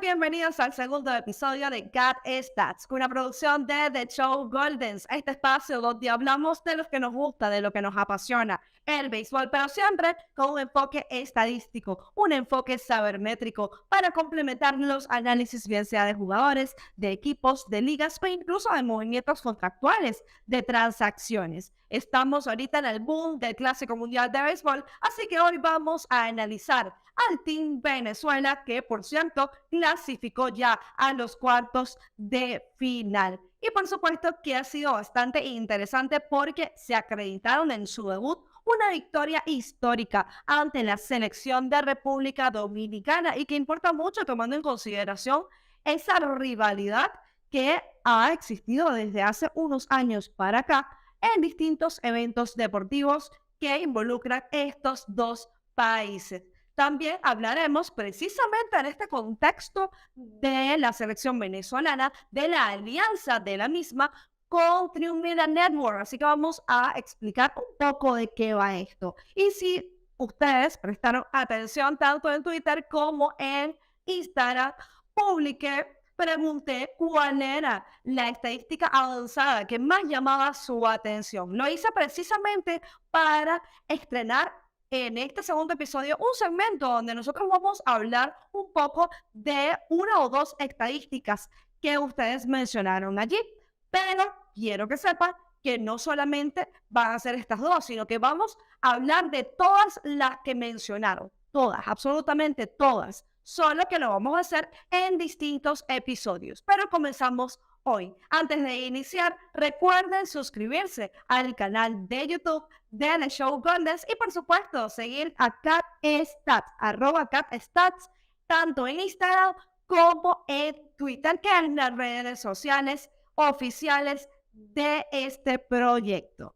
bienvenidos al segundo episodio de Cat Stats, una producción de The Show Goldens, este espacio donde hablamos de lo que nos gusta, de lo que nos apasiona, el béisbol, pero siempre con un enfoque estadístico, un enfoque sabermétrico para complementar los análisis, bien sea de jugadores, de equipos, de ligas o incluso de movimientos contractuales, de transacciones. Estamos ahorita en el boom del Clásico Mundial de Béisbol, así que hoy vamos a analizar al Team Venezuela, que por cierto clasificó ya a los cuartos de final. Y por supuesto que ha sido bastante interesante porque se acreditaron en su debut una victoria histórica ante la selección de República Dominicana y que importa mucho tomando en consideración esa rivalidad que ha existido desde hace unos años para acá en distintos eventos deportivos que involucran estos dos países. También hablaremos precisamente en este contexto de la selección venezolana, de la alianza de la misma con Triunvira Network. Así que vamos a explicar un poco de qué va esto. Y si ustedes prestaron atención tanto en Twitter como en Instagram, pregunté cuál era la estadística avanzada que más llamaba su atención. Lo hice precisamente para estrenar en este segundo episodio un segmento donde nosotros vamos a hablar un poco de una o dos estadísticas que ustedes mencionaron allí. Pero quiero que sepan que no solamente van a ser estas dos, sino que vamos a hablar de todas las que mencionaron. Todas, absolutamente todas. Solo que lo vamos a hacer en distintos episodios. Pero comenzamos hoy. Antes de iniciar, recuerden suscribirse al canal de YouTube de The Show Goldens y por supuesto seguir a CatStats, @CatStats, tanto en Instagram como en Twitter, que es las redes sociales oficiales de este proyecto.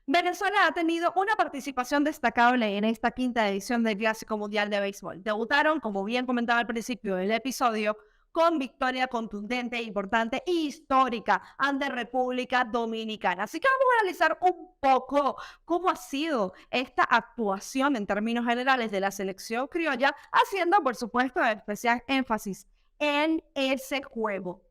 Venezuela ha tenido una participación destacable en esta quinta edición del Clásico Mundial de Béisbol. Debutaron, como bien comentaba al principio del episodio, con victoria contundente, importante e histórica ante República Dominicana. Así que vamos a analizar un poco cómo ha sido esta actuación en términos generales de la selección criolla, haciendo, por supuesto, especial énfasis en ese juego.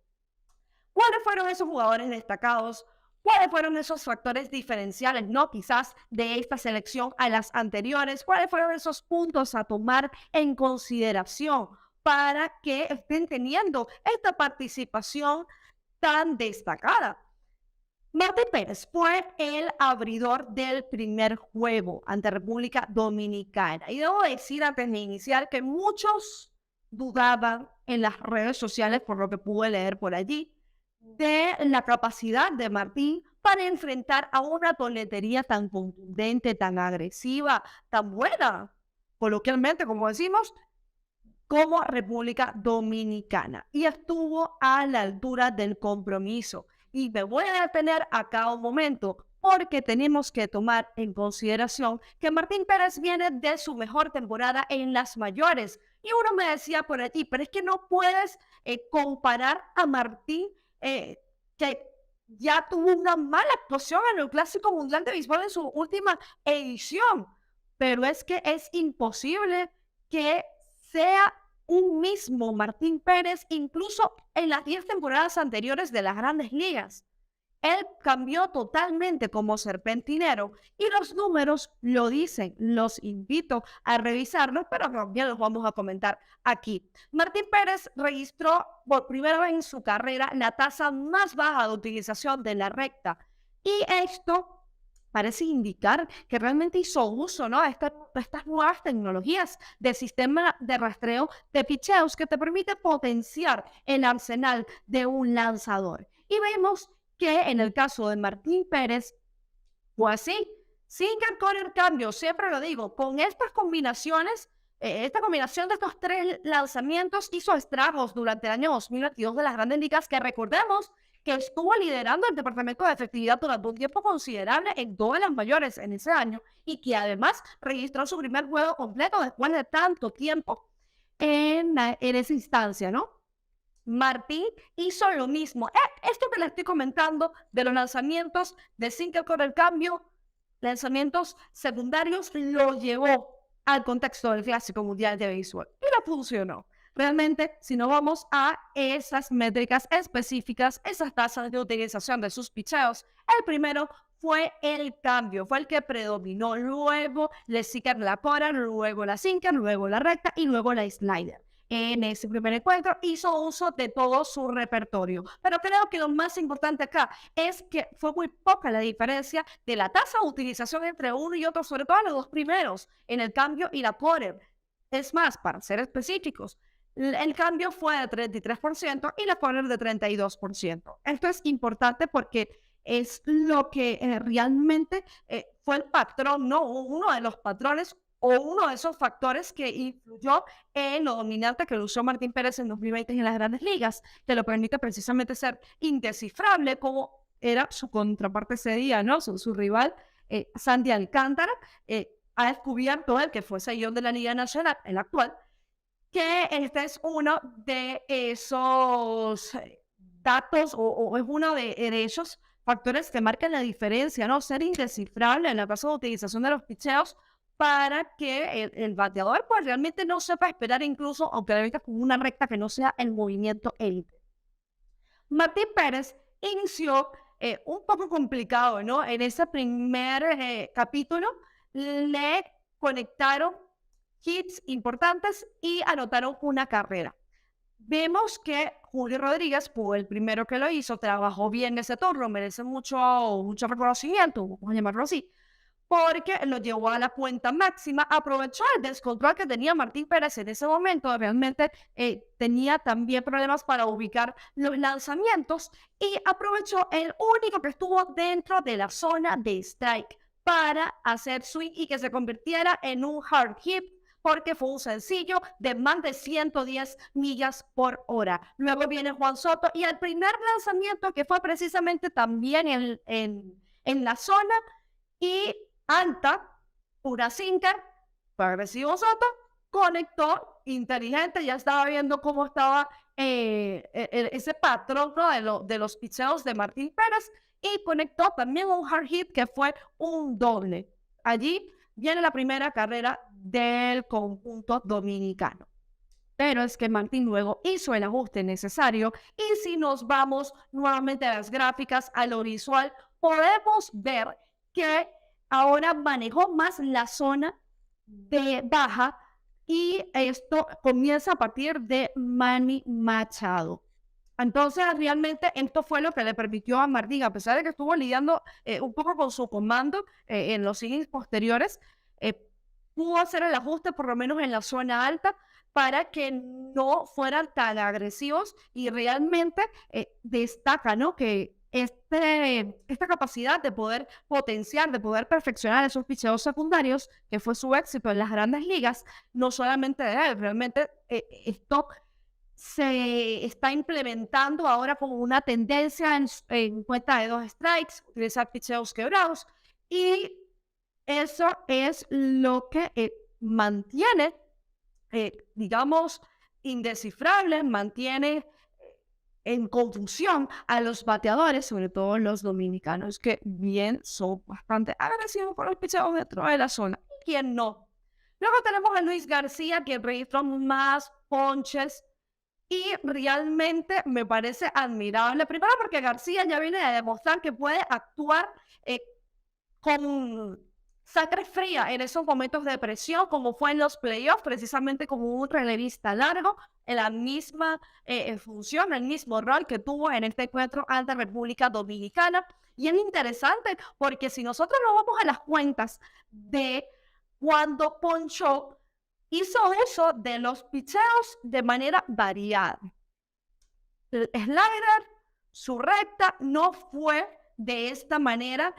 ¿Cuáles fueron esos jugadores destacados? ¿Cuáles fueron esos factores diferenciales, no quizás de esta selección a las anteriores? ¿Cuáles fueron esos puntos a tomar en consideración para que estén teniendo esta participación tan destacada? Martín Pérez fue el abridor del primer juego ante República Dominicana. Y debo decir antes de iniciar que muchos dudaban en las redes sociales, por lo que pude leer por allí, de la capacidad de Martín para enfrentar a una toletería tan contundente, tan agresiva, tan buena, coloquialmente, como decimos, como República Dominicana. Y estuvo a la altura del compromiso. Y me voy a detener acá un momento, porque tenemos que tomar en consideración que Martín Pérez viene de su mejor temporada en las mayores. Y uno me decía por allí, pero es que no puedes comparar a Martín que ya tuvo una mala actuación en el Clásico Mundial de Béisbol en su última edición. Pero es que es imposible que sea un mismo Martín Pérez, incluso en las 10 temporadas anteriores de las Grandes Ligas. Él cambió totalmente como serpentinero y los números lo dicen. Los invito a revisarlos, pero también los vamos a comentar aquí. Martín Pérez registró por primera vez en su carrera la tasa más baja de utilización de la recta. Y esto parece indicar que realmente hizo uso, ¿no?, de estas nuevas tecnologías de sistema de rastreo de picheos que te permite potenciar el arsenal de un lanzador. Y vemos que en el caso de Martín Pérez, pues sí, sinker con el cambio, siempre lo digo, con estas combinaciones, esta combinación de estos tres lanzamientos hizo estragos durante el año 2022 de las Grandes Ligas, que recordemos que estuvo liderando el departamento de efectividad durante un tiempo considerable en todas las mayores en ese año y que además registró su primer juego completo después de tanto tiempo en esa instancia, ¿no? Martín hizo lo mismo. Esto que le estoy comentando de los lanzamientos de sinker con el cambio, lanzamientos secundarios, lo llevó al contexto del Clásico Mundial de Béisbol. Y le funcionó. realmente, si no vamos a esas métricas específicas, esas tasas de utilización de sus picheos, el primero fue el cambio, fue el que predominó. Luego le sigue la pora, luego la sinker, luego la recta y luego la slider. En ese primer encuentro hizo uso de todo su repertorio. Pero creo que lo más importante acá es que fue muy poca la diferencia de la tasa de utilización entre uno y otro, sobre todo los dos primeros, en el cambio y la pora. Es más, para ser específicos, el cambio fue de 33% y la pora de 32%. Esto es importante porque es lo que realmente fue el patrón, ¿no? Uno de los patrones o uno de esos factores que influyó en lo dominante que lució Martín Pérez en 2020 en las Grandes Ligas, que lo permite precisamente ser indescifrable como era su contraparte ese día, ¿no? Su rival, Sandy Alcántara, ha descubierto él, que fue seguidor de la Liga Nacional, el actual, que este es uno de esos datos o es uno de esos factores que marcan la diferencia, ¿no? Ser indescifrable en la tasa de utilización de los picheos para que el bateador pues realmente no sepa esperar, incluso aunque le venga con una recta que no sea el movimiento élite. Martín Pérez inició un poco complicado, ¿no? En ese primer capítulo le conectaron hits importantes y anotaron una carrera. Vemos que Julio Rodríguez fue el primero que lo hizo, trabajó bien ese turno, merece mucho reconocimiento, vamos a llamarlo así, porque lo llevó a la cuenta máxima, aprovechó el descontrol que tenía Martín Pérez en ese momento, realmente tenía también problemas para ubicar los lanzamientos y aprovechó el único que estuvo dentro de la zona de strike para hacer swing y que se convirtiera en un hard hit porque fue un sencillo de más de 110 millas por hora. Luego viene Juan Soto y el primer lanzamiento que fue precisamente también en la zona y Anta, una sinker, agresivo Soto, conectó inteligente, ya estaba viendo cómo estaba ese patrón, ¿no? de los picheos de Martín Pérez y conectó también un hard hit que fue un doble. Allí viene la primera carrera del conjunto dominicano. Pero es que Martín luego hizo el ajuste necesario y si nos vamos nuevamente a las gráficas, a lo visual, podemos ver que ahora manejó más la zona de baja y esto comienza a partir de Manny Machado. Entonces, realmente esto fue lo que le permitió a Martín, a pesar de que estuvo lidiando un poco con su comando en los innings posteriores, pudo hacer el ajuste por lo menos en la zona alta para que no fueran tan agresivos y realmente destaca, ¿no? Que esta capacidad de poder potenciar, de poder perfeccionar esos picheos secundarios, que fue su éxito en las Grandes Ligas, no solamente de él, realmente esto se está implementando ahora como una tendencia en cuenta de 2 strikes, utilizar picheos quebrados, y eso es lo que mantiene, digamos, indescifrable, mantiene en confusión a los bateadores, sobre todo los dominicanos, que bien son bastante agresivos por los picheos dentro de la zona, y quien no. Luego tenemos a Luis García, que registró más ponches y realmente me parece admirable. Primero porque García ya viene a demostrar que puede actuar con sangre fría en esos momentos de presión, como fue en los playoffs, precisamente como un relevista largo, en la misma función, el mismo rol que tuvo en este encuentro ante República Dominicana. Y es interesante porque si nosotros nos vamos a las cuentas de cuando ponchó, hizo uso de los picheos de manera variada. El slider, su recta, no fue de esta manera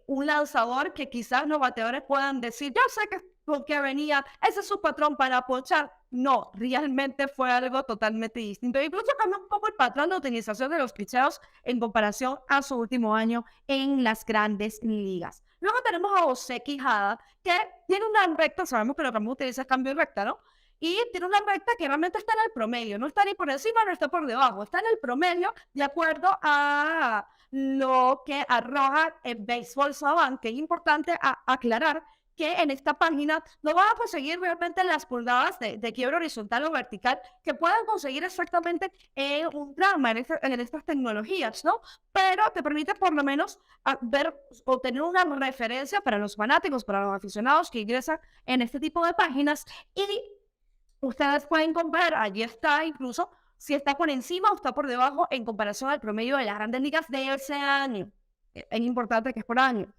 un lanzador que quizás los bateadores puedan decir, yo sé que por qué venía, ese es su patrón para ponchar. No, realmente fue algo totalmente distinto. Incluso cambió un poco el patrón de utilización de los picheos en comparación a su último año en las Grandes Ligas. Luego tenemos a José Quijada, que tiene una recta, sabemos que lo que vamos a utilizar es cambio de recta, ¿no? Y tiene una recta que realmente está en el promedio, no está ni por encima, no está por debajo, está en el promedio de acuerdo a lo que arroja el Baseball Savant, que es importante aclarar que en esta página no vas a conseguir realmente las pulgadas de quiebre horizontal o vertical que puedan conseguir exactamente en un drama, en estas tecnologías, ¿no? Pero te permite por lo menos ver o tener una referencia para los fanáticos, para los aficionados que ingresan en este tipo de páginas y ustedes pueden comparar, allí está incluso si está por encima o está por debajo en comparación al promedio de las grandes ligas de ese año. Es importante que es por año.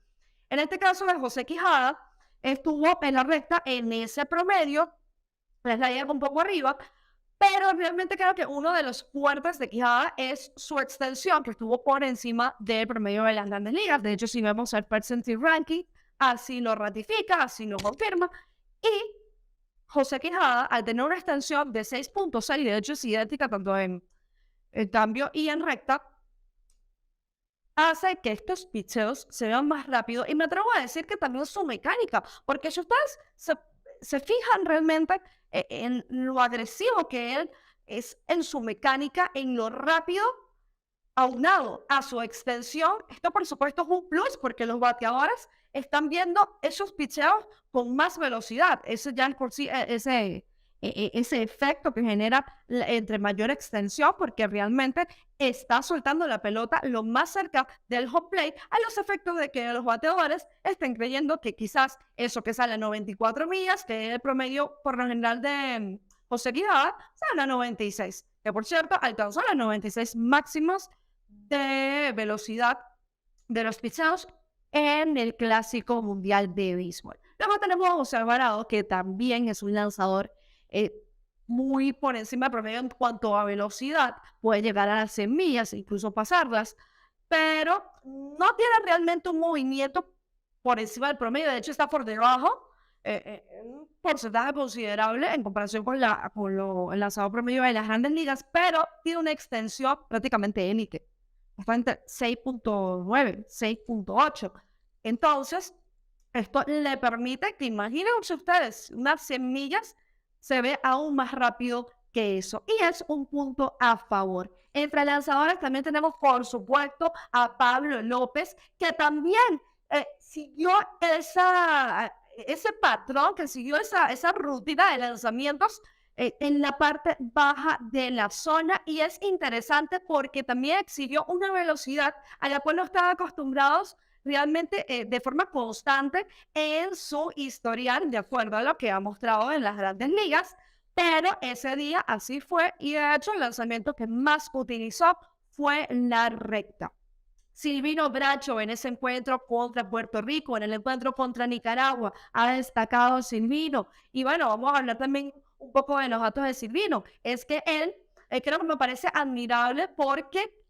En este caso de José Quijada, estuvo en la recta en ese promedio, la slider un poco arriba, pero realmente creo que uno de los fuertes de Quijada es su extensión, que estuvo por encima del promedio de las grandes ligas. De hecho, si vemos el percentile ranking, así lo ratifica, así lo confirma. Y José Quijada, al tener una extensión de 6.6, de hecho es idéntica tanto en cambio y en recta, hace que estos picheos se vean más rápido y me atrevo a decir que también su mecánica, porque si ustedes se fijan realmente en lo agresivo que él es en su mecánica, en lo rápido, aunado a su extensión, esto por supuesto es un plus porque los bateadores están viendo esos picheos con más velocidad. Ese ya es por sí, ese efecto que genera entre mayor extensión, porque realmente está soltando la pelota lo más cerca del home plate, a los efectos de que los bateadores estén creyendo que quizás eso que sale a 94 millas, que es el promedio por lo general de José Quijada, sale a 96, que por cierto alcanzó las 96 máximas de velocidad de los picheos en el Clásico Mundial de Béisbol. Luego tenemos a José Alvarado, que también es un lanzador muy por encima del promedio en cuanto a velocidad, puede llegar a las 100 millas, incluso pasarlas, pero no tiene realmente un movimiento por encima del promedio, de hecho está por debajo, un porcentaje considerable en comparación con el lanzador promedio de las grandes ligas, pero tiene una extensión prácticamente élite, está entre 6.9, 6.8, entonces esto le permite que imagínense ustedes unas 100 millas se ve aún más rápido que eso. Y es un punto a favor. Entre lanzadores también tenemos, por supuesto, a Pablo López, que también siguió ese patrón, que siguió esa rutina de lanzamientos en la parte baja de la zona. Y es interesante porque también exhibió una velocidad a la cual no estaban acostumbrados realmente de forma constante en su historial, de acuerdo a lo que ha mostrado en las grandes ligas, pero ese día así fue y de hecho el lanzamiento que más utilizó fue la recta. Silvino Bracho en ese encuentro contra Puerto Rico, en el encuentro contra Nicaragua, ha destacado Silvino. Y bueno, vamos a hablar también un poco de los datos de Silvino. Es que él, creo que me parece admirable porque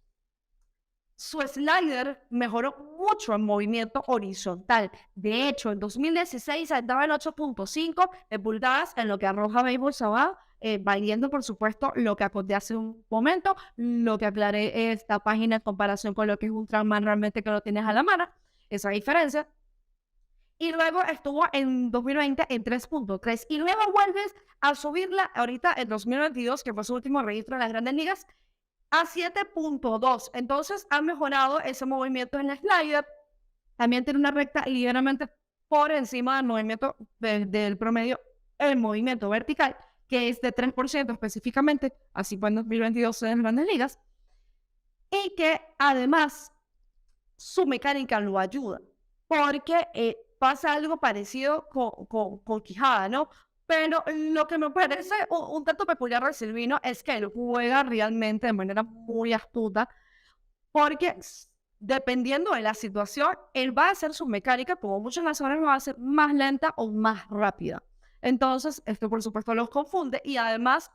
su slider mejoró mucho en movimiento horizontal. De hecho, en 2016 andaba en 8.5 pulgadas en lo que arroja Béisbol Sabá, valiendo, por supuesto, lo que aconté hace un momento, lo que aclaré esta página en comparación con lo que es Ultraman realmente que lo tienes a la mano, esa diferencia. Y luego estuvo en 2020 en 3.3 y luego vuelves a subirla ahorita en 2022, que fue su último registro en las grandes ligas, a 7.2. Entonces ha mejorado ese movimiento en la slider. También tiene una recta ligeramente por encima del movimiento del promedio, el movimiento vertical, que es de 3% específicamente, así fue en 2022 en grandes ligas. Y que además su mecánica lo ayuda, porque pasa algo parecido con Quijada, ¿no? Pero lo que me parece un tanto peculiar de Silvino es que él juega realmente de manera muy astuta, porque dependiendo de la situación, él va a hacer su mecánica, como muchos lanzadores, va a ser más lenta o más rápida. Entonces, esto por supuesto los confunde y además